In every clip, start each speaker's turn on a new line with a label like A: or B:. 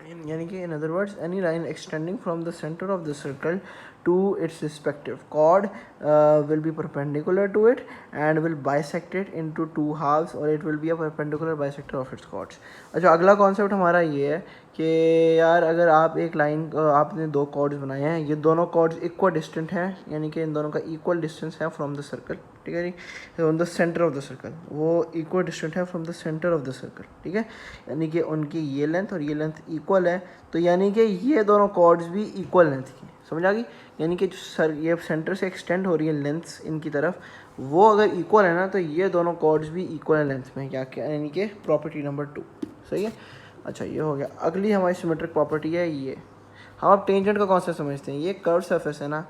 A: यानी कि in other words any line extending from the centre of the circle to its respective chord will be perpendicular to it and will bisect it into two halves or it will be a perpendicular bisector of its chords. अच्छा, अगला concept हमारा ये है कि यार अगर आप एक लाइन आपने दो कॉर्ड्स बनाए हैं, ये दोनों कॉर्ड्स इक्वल डिस्टेंट हैं, यानी कि इन दोनों का इक्वल डिस्टेंस है फ्रॉम द सर्कल, ठीक है जी, from the centre of the circle, वो इक्वल डिस्टेंट है from the centre of the circle, ठीक है, यानी कि उनकी ये लेंथ और ये लेंथ इक्वल है, तो यानी कि ये दोनों कॉर्ड्स भी इक्वल लेंथ की, समझ आ गई, यानी कि जो ये सेंटर से एक्सटेंड हो रही है लेंथ्स इनकी तरफ, वो अगर इक्वल है ना तो ये दोनों कॉर्ड्स भी इक्वल है लेंथ में, क्या क्या, यानी कि प्रॉपर्टी नंबर 2, सही है। अच्छा, ये हो गया। अगली हमारी सिमेट्रिक प्रॉपर्टी है ये, हम अब टेंजेंट का कॉन्सेप्ट समझते हैं। ये कर्व सरफेस है ना,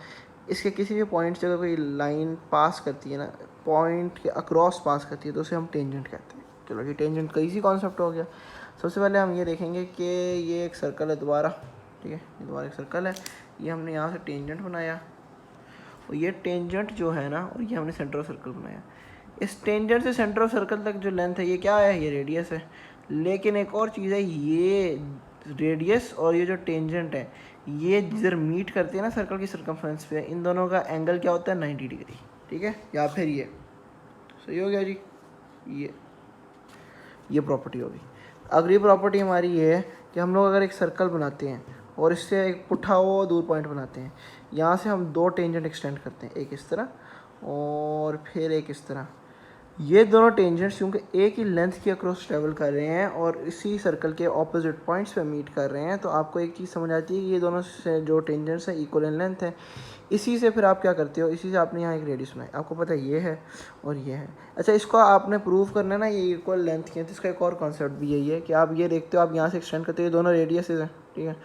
A: इसके किसी भी पॉइंट से अगर कोई लाइन पास करती है ना, पॉइंट के अक्रॉस पास करती है, तो उसे हम टेंजेंट कहते हैं। चलो, ये टेंजेंट का इजी कॉन्सेप्ट हो गया। सबसे पहले हम ये देखेंगे कि ये एक सर्कल है दोबारा, ठीक है, ये दोबारा एक सर्कल है, ये हमने यहाँ से टेंजेंट बनाया और ये टेंजेंट जो है ना, और ये हमने सेंटर ऑफ सर्कल बनाया। इस टेंजेंट से सेंटर ऑफ सर्कल तक जो लेंथ है ये क्या है, ये रेडियस है। लेकिन एक और चीज़ है, ये रेडियस और ये जो टेंजेंट है ये जिधर मीट करते हैं ना सर्कल की सर्कमफ्रेंस पे, इन दोनों का एंगल क्या होता है, 90 डिग्री, ठीक है, या फिर ये सही हो गया जी। ये प्रॉपर्टी होगी। अगली प्रॉपर्टी हमारी ये है कि हम लोग अगर एक सर्कल बनाते हैं और इससे एक पुट्ठा हुआ दूर पॉइंट बनाते हैं, यहाँ से हम दो टेंजेंट एक्सटेंड करते हैं, एक इस तरह और फिर एक इस तरह। ये दोनों टेंजेंट्स क्योंकि एक ही लेंथ के अक्रॉस ट्रेवल कर रहे हैं और इसी सर्कल के ऑपोजिट पॉइंट्स पे मीट कर रहे हैं, तो आपको एक चीज़ समझ आती है कि ये दोनों से जो टेंजेंट्स हैं इक्वल इन लेंथ है। इसी से फिर आप क्या करते हो, इसी से आपने यहाँ एक रेडियस बनाई, आपको पता है ये है और ये है। अच्छा, इसको आपने प्रूव करना है ना ये इक्वल लेंथ के, तो इसका एक और कॉन्सेप्ट भी यही है कि आप ये देखते हो, आप यहाँ से एक्सटेंड करते हो, ये दोनों रेडियस हैं, ठीक है,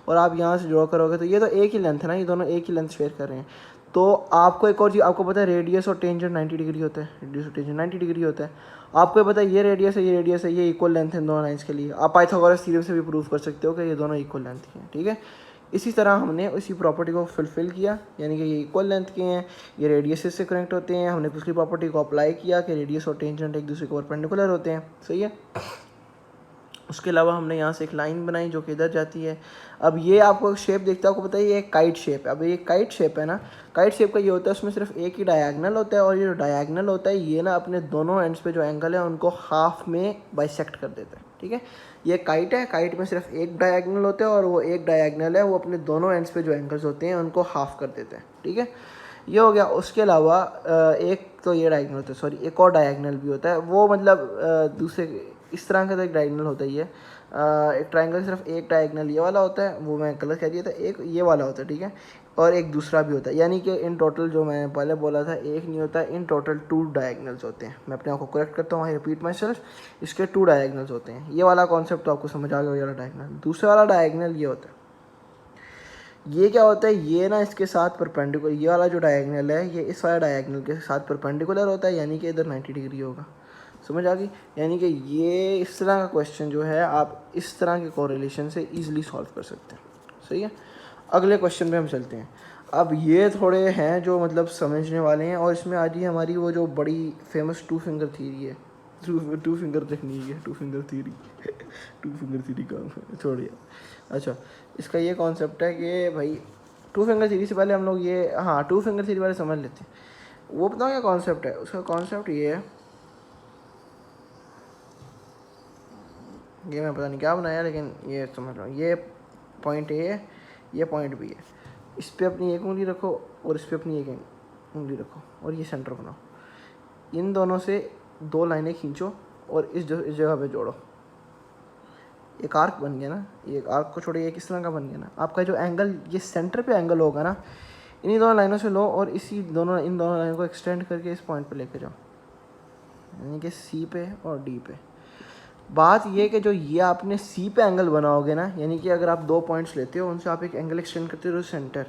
A: और आप यहाँ से ड्रॉ करोगे तो ये तो एक ही लेंथ है ना, ये दोनों एक ही लेंथ शेयर कर रहे हैं। तो आपको एक और चीज़, आपको पता है रेडियस और टेंजेंट 90 डिग्री होता है, रेडियस और टेंजेंट 90 डिग्री होता है। आपको पता है ये रेडियस है, ये रेडियस है, ये इक्वल लेंथ है दोनों लाइंस के लिए। आप पाइथागोरस थ्योरम से भी प्रूव कर सकते हो कि ये दोनों इक्वल लेंथ के हैं, ठीक है। इसी तरह हमने इसी प्रॉपर्टी को फुलफिल किया, यानी कि ये इक्वल लेंथ के हैं, ये रेडियस से कनेक्ट होते हैं। हमने पिछली प्रॉपर्टी को अप्लाई किया कि रेडियस और टेंजेंट एक दूसरे को परपेंडिकुलर होते हैं, सही है। उसके अलावा हमने यहाँ से एक लाइन बनाई जो कि इधर जाती है। अब ये आपको शेप देखते हो, आपको पता है ये एक काइट शेप है। अब ये काइट शेप है ना, काइट शेप का ये होता है उसमें सिर्फ एक ही डायगोनल होता है, और ये जो डायगोनल होता है ये ना अपने दोनों एंड्स पे जो एंगल है उनको हाफ में बाइसेक्ट कर देता है, ठीक है। ये काइट है, काइट में सिर्फ एक डायगोनल होता है और वो एक डायगोनल है वो अपने दोनों एंड्स पे जो एंगल्स होते हैं उनको हाफ कर देते हैं, ठीक है। ये हो गया। उसके अलावा एक तो ये डायगोनल होता है, सॉरी एक और डायगोनल भी होता है, वो मतलब दूसरे इस तरह का तो एक डायगोनल होता ही है। एक ट्रायंगल सिर्फ एक डायगोनल ये वाला होता है, वो मैं गलत कह दिया था, एक ये वाला होता है, ठीक है, और एक दूसरा भी होता है। यानी कि इन टोटल जो मैं पहले बोला था एक नहीं होता, इन टोटल 2 डायगोनल्स होते हैं। मैं अपने आप को करेक्ट करता हूँ, आई रिपीट माई सेल्फ, इसके 2 डायगोनल्स होते हैं। ये वाला कॉन्सेप्ट तो आपको समझ आ गया, ये वाला डायगोनल। दूसरा वाला डायगोनल ये होता है, ये क्या होता है, ये ना इसके साथ परपेंडिकुलर, ये वाला जो डायगोनल है ये इस वाला डायगोनल के साथ परपेंडिकुलर होता है, यानी कि इधर 90 डिग्री होगा, समझ आ गई। यानी कि ये इस तरह का क्वेश्चन जो है आप इस तरह के कोरिलेशन से इजीली सॉल्व कर सकते हैं, सही है। अगले क्वेश्चन पे हम चलते हैं। अब ये थोड़े हैं जो मतलब समझने वाले हैं, और इसमें आज ही हमारी वो जो बड़ी फेमस 2 फिंगर थ्योरी है, टू फिंगर टेक्निक है, 2 फिंगर थ्योरी 2 फिंगर थ्योरी का छोड़िए। अच्छा, इसका ये कॉन्सेप्ट है कि भाई 2 फिंगर थ्योरी से पहले हम लोग ये, हाँ 2 फिंगर थ्योरी वाले समझ लेते हैं। वो बताओ क्या कॉन्सेप्ट है उसका। कॉन्सेप्ट ये है, ये मैं पता नहीं क्या बनाया, लेकिन ये समझ लो, ये पॉइंट ए है, ये पॉइंट बी है, इस पर अपनी एक उंगली रखो और इस पर अपनी एक उंगली रखो और ये सेंटर बनाओ। इन दोनों से 2 लाइनें खींचो और इस जगह पे जोड़ो, एक आर्क बन गया ना। ये एक आर्क को छोड़िए, एक इस तरह का बन गया ना। आपका जो एंगल, ये सेंटर पे एंगल होगा ना, इन्हीं दोनों लाइनों से लो और इन दोनों लाइनों को एक्सटेंड करके इस पॉइंट पे लेके जाओ, यानी कि सी पे और डी पे। बात ये कि जो ये आपने सी पे एंगल बनाओगे ना, यानी कि अगर आप 2 पॉइंट्स लेते हो उनसे आप एक एंगल एक्सटेंड करते हो सेंटर,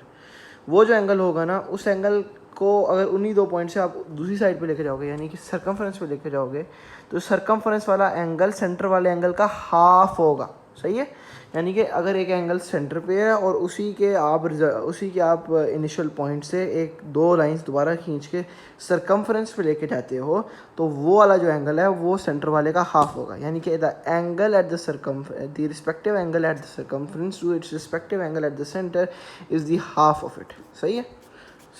A: वो जो एंगल होगा ना उस एंगल को अगर उन्हीं 2 पॉइंट से आप दूसरी साइड पे लेके जाओगे, यानी कि सर्कमफ्रेंस पे लेके जाओगे, तो सर्कमफ्रेंस वाला एंगल सेंटर वाले एंगल का हाफ होगा, सही है। यानी कि अगर एक एंगल सेंटर पे है और उसी के आप इनिशियल पॉइंट से एक दो लाइंस दोबारा खींच के सरकमफ्रेंस पे लेके जाते हो, तो वो वाला जो एंगल है वो सेंटर वाले का हाफ होगा। यानी कि the angle at the respective angle at the circumference to its respective angle at the centre is the half of it. सही है,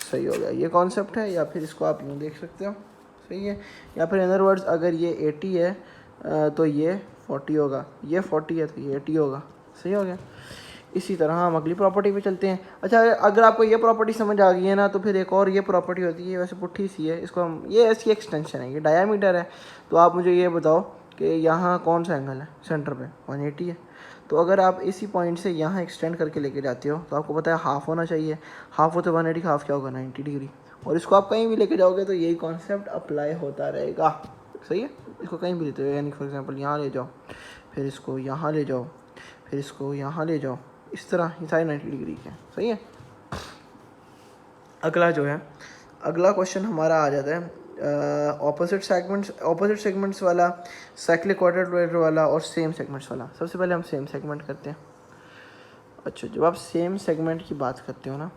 A: सही हो गया, ये कॉन्सेप्ट है। या फिर इसको आप यूँ देख सकते हो, सही है। या फिर इन अदर वर्ड्स अगर ये 80 है तो ये 40 होगा, ये 40 है तो ये 80 होगा। सही हो गया। इसी तरह हम अगली प्रॉपर्टी पे चलते हैं। अच्छा, अगर आपको ये प्रॉपर्टी समझ आ गई है ना, तो फिर एक और ये प्रॉपर्टी होती है, वैसे पुट्ठी सी है, इसको हम, ये इसकी एक्सटेंशन है, ये डायामीटर है। तो आप मुझे ये बताओ कि यहाँ कौन सा एंगल है सेंटर पे, 180 है। तो अगर आप इसी पॉइंट से यहाँ एक्सटेंड करके लेके जाते हो तो आपको पता है हाफ होना चाहिए। हाफ होते 180 का हाफ क्या होगा, 90 डिग्री। और इसको आप कहीं भी लेके जाओगे तो यही कॉन्सेप्ट अप्लाई होता रहेगा। सही है, इसको कहीं भी लेते हो, यानी फॉर एग्जांपल यहाँ ले जाओ, फिर इसको यहाँ ले जाओ, फिर इसको यहाँ ले जाओ, इस तरह ये सारे 90 डिग्री के। सही है। अगला जो है, अगला क्वेश्चन हमारा आ जाता है ऑपोजिट सेगमेंट्स वाला, साइक्लिक क्वाड्रिलेटरल वाला और सेम सेगमेंट्स वाला। सबसे पहले हम सेम सेगमेंट करते हैं। अच्छा, जब आप सेम सेगमेंट की बात करते हो ना,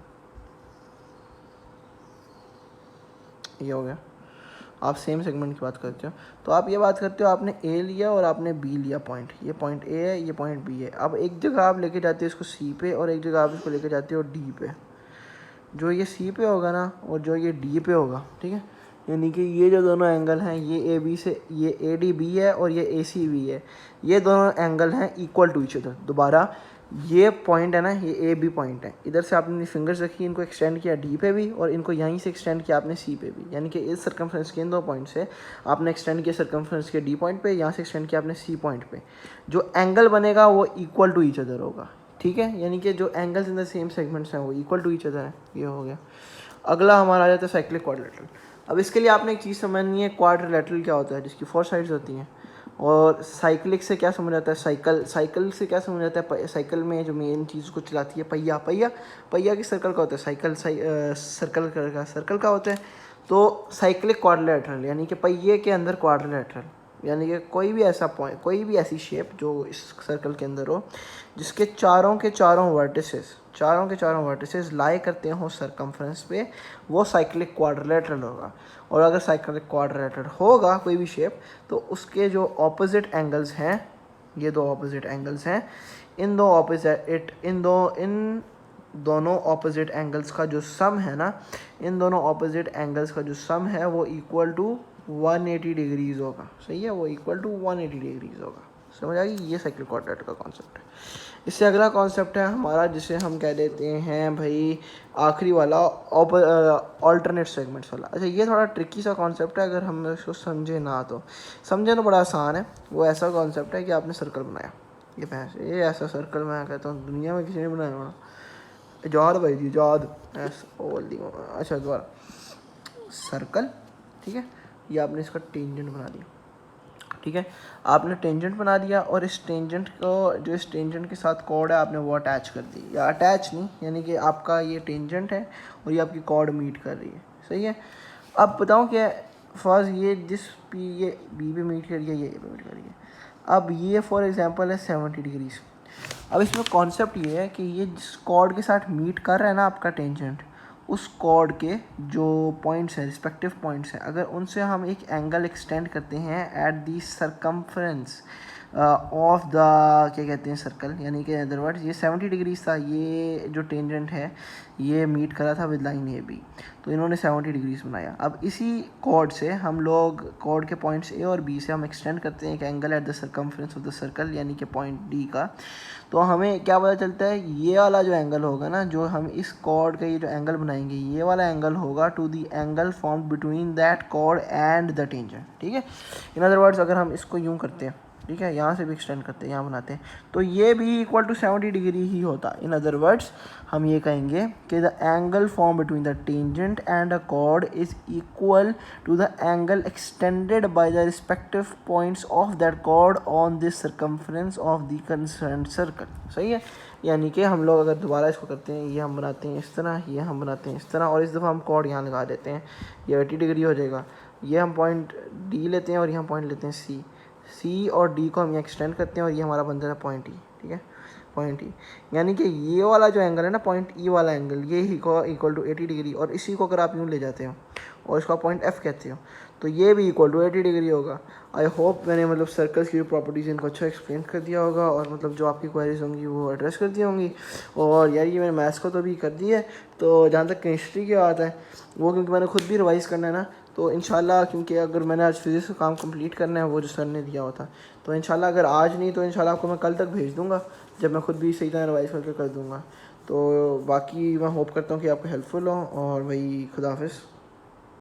A: ये हो गया, आप सेम सेगमेंट की बात करते हो तो आप ये बात करते हो, आपने ए लिया और आपने बी लिया पॉइंट, ये पॉइंट ए है, ये पॉइंट बी है। अब एक जगह आप लेके जाते हो इसको सी पे और एक जगह आप इसको लेके जाते हो डी पे। जो ये सी पे होगा ना और जो ये डी पे होगा, ठीक है, यानी कि ये जो दोनों एंगल हैं, ये ए बी से, ये ए डी बी है और ये ए सी बी है, ये दोनों एंगल हैं इक्वल टू ईच अदर। दोबारा ये पॉइंट है ना, ये ए बी पॉइंट है, इधर से आपने फिंगर्स रखी, इनको एक्सटेंड किया डी पे भी और इनको यहीं से एक्सटेंड किया आपने सी पे भी। यानी कि इस सर्कमफ्रेंस के इन दो पॉइंट से आपने एक्सटेंड किया सर्कमफ्रेंस के डी पॉइंट पे, यहाँ से एक्सटेंड किया आपने सी पॉइंट पे। जो एंगल बनेगा वो इक्वल टू ईच अदर होगा, ठीक है। यानी कि जो angles in the same segments हैं वो इक्वल टू ईच अदर है। ये हो गया। अगला हमारा आ जाता है साइक्लिक क्वाड्रिलेटरल। अब इसके लिए आपने एक चीज़ समझनी है, क्वाड्रिलेटरल क्या होता है, जिसकी 4 साइड्स होती हैं। और साइक्लिक से क्या समझ आता है, साइकिल से क्या समझ आता है, साइकिल में जो मेन चीज़ को चलाती है पहिया की सर्कल का होता है, सर्कल का होता है। तो साइक्लिक क्वाड्रिलेटरल यानी कि पहिए के अंदर क्वाड्रिलेटरल, यानी कि कोई भी ऐसा पॉइंट, कोई भी ऐसी शेप जो इस सर्कल के अंदर हो, जिसके चारों के चारों वर्टिसेस लाई करते हो सरकमफ्रेंस पे, वो साइक्लिक क्वाड्रिलेटरल होगा। और अगर साइक्लिक क्वाड्रिलेटरल होगा कोई भी शेप, तो उसके जो ऑपोजिट एंगल्स हैं, ये दो ऑपोजिट एंगल्स हैं, इन दोनों ऑपोजिट एंगल्स का जो सम है ना, इन दोनों ऑपोजिट एंगल्स का जो सम है वो इक्वल टू 180 डिग्रीज होगा। सही है, वो इक्वल टू 180 डिग्रीज होगा। समझ आ गई, ये साइक्लिक क्वाड्रिलेटरल का कॉन्सेप्ट है। इससे अगला कॉन्सेप्ट है हमारा, जिसे हम कह देते हैं भाई आखिरी वाला, ऑल्टरनेट सेगमेंट्स वाला। अच्छा, ये थोड़ा ट्रिकी सा कॉन्सेप्ट है, अगर हम इसको समझे ना तो समझे तो बड़ा आसान है। वो ऐसा कॉन्सेप्ट है कि आपने सर्कल बनाया, ये ऐसा सर्कल मैं कहता हूँ दुनिया में किसी ने बनाया होना, इजाद भाई जी, इजाद ऐसा बोल दी। अच्छा, दोबारा सर्कल, ठीक है, ये आपने इसका टेंजेंट बना दिया, ठीक है, आपने टेंजेंट बना दिया और इस टेंजेंट को, जो इस टेंजेंट के साथ कॉर्ड है, आपने वो अटैच कर दी, या अटैच नहीं, यानी कि आपका ये टेंजेंट है और ये आपकी कॉर्ड मीट कर रही है। सही है। अब बताऊँ क्या, फर्स्ट ये ये बी पे मीट कर रही है, ये पे मीट कर रही है। अब ये फॉर एग्जांपल है 70 डिग्रीज। अब इसमें कॉन्सेप्ट ये है कि ये जिस कॉर्ड के साथ मीट कर रहा है ना आपका टेंजेंट, उस कॉर्ड के जो पॉइंट्स हैं, रिस्पेक्टिव पॉइंट्स हैं, अगर उनसे हम एक एंगल एक्सटेंड करते हैं at the circumference of the, क्या कहते हैं, सर्कल, यानी कि अदर वर्ड्स ये 70 डिग्रीज था, ये जो टेंजेंट है ये मीट करा था विद लाइन ए बी, तो इन्होंने 70 डिग्रीज बनाया। अब इसी कॉर्ड से हम लोग, कॉर्ड के पॉइंट्स ए और बी से हम एक्सटेंड करते हैं एक angle at the circumference of the circle, यानी कि पॉइंट डी का। तो हमें क्या पता चलता है, ये वाला जो एंगल होगा ना, जो हम इस कॉर्ड का ये जो एंगल बनाएंगे, ये वाला एंगल होगा to the angle formed between that chord and the tangent, ठीक है। इन अदर वर्ड्स अगर हम इसको यूँ करते हैं, ठीक है, यहाँ से भी एक्सटेंड करते हैं, यहाँ बनाते हैं, तो ये भी इक्वल टू 70 डिग्री ही होता। इन अदर वर्ड्स हम ये कहेंगे कि the angle form between the tangent and a chord is equal to the angle extended by the respective points of that chord on this circumference of the concerned circle. सही है। यानी कि हम लोग अगर दोबारा इसको करते हैं, ये हम बनाते हैं इस तरह, ये हम बनाते हैं इस तरह, और इस दफ़ा हम कॉर्ड यहाँ लगा देते हैं, ये 80 डिग्री हो जाएगा। ये हम पॉइंट डी लेते हैं और यहाँ पॉइंट लेते हैं सी, सी और डी को हम यहाँ एक्सटेंड करते हैं और ये हमारा बनता है पॉइंट ई, ठीक है, पॉइंट ई। यानी कि ये वाला जो एंगल है ना, पॉइंट ई वाला एंगल, ये इक्वल टू 80 डिग्री, और इसी को अगर आप यूँ ले जाते हो और इसका पॉइंट एफ कहते हो तो ये भी इक्वल टू 80 डिग्री होगा। आई होप मैंने मतलब सर्कल्स की जो प्रॉपर्टीज़ इनको अच्छा एक्सप्लेन कर दिया होगा, और मतलब जो आपकी क्वेरीज होंगी वो एड्रेस कर दी होंगी। और यार ये मैंने मैथ्स को तो भी कर दी है, तो जहाँ तक केमिस्ट्री की बात है वो क्योंकि मैंने खुद भी रिवाइज़ करना है ना, तो इंशाल्लाह क्योंकि अगर मैंने आज फिज़िक्स का काम कंप्लीट करना है वो जो सर ने दिया हुआ था, तो इंशाल्लाह अगर आज नहीं तो इंशाल्लाह आपको मैं कल तक भेज दूँगा, जब मैं खुद भी सही तरह रिवाइज़ करके कर दूँगा। तो बाकी मैं होप करता हूँ कि आपको हेल्पफुल हो, और भाई खुदा हाफिज़।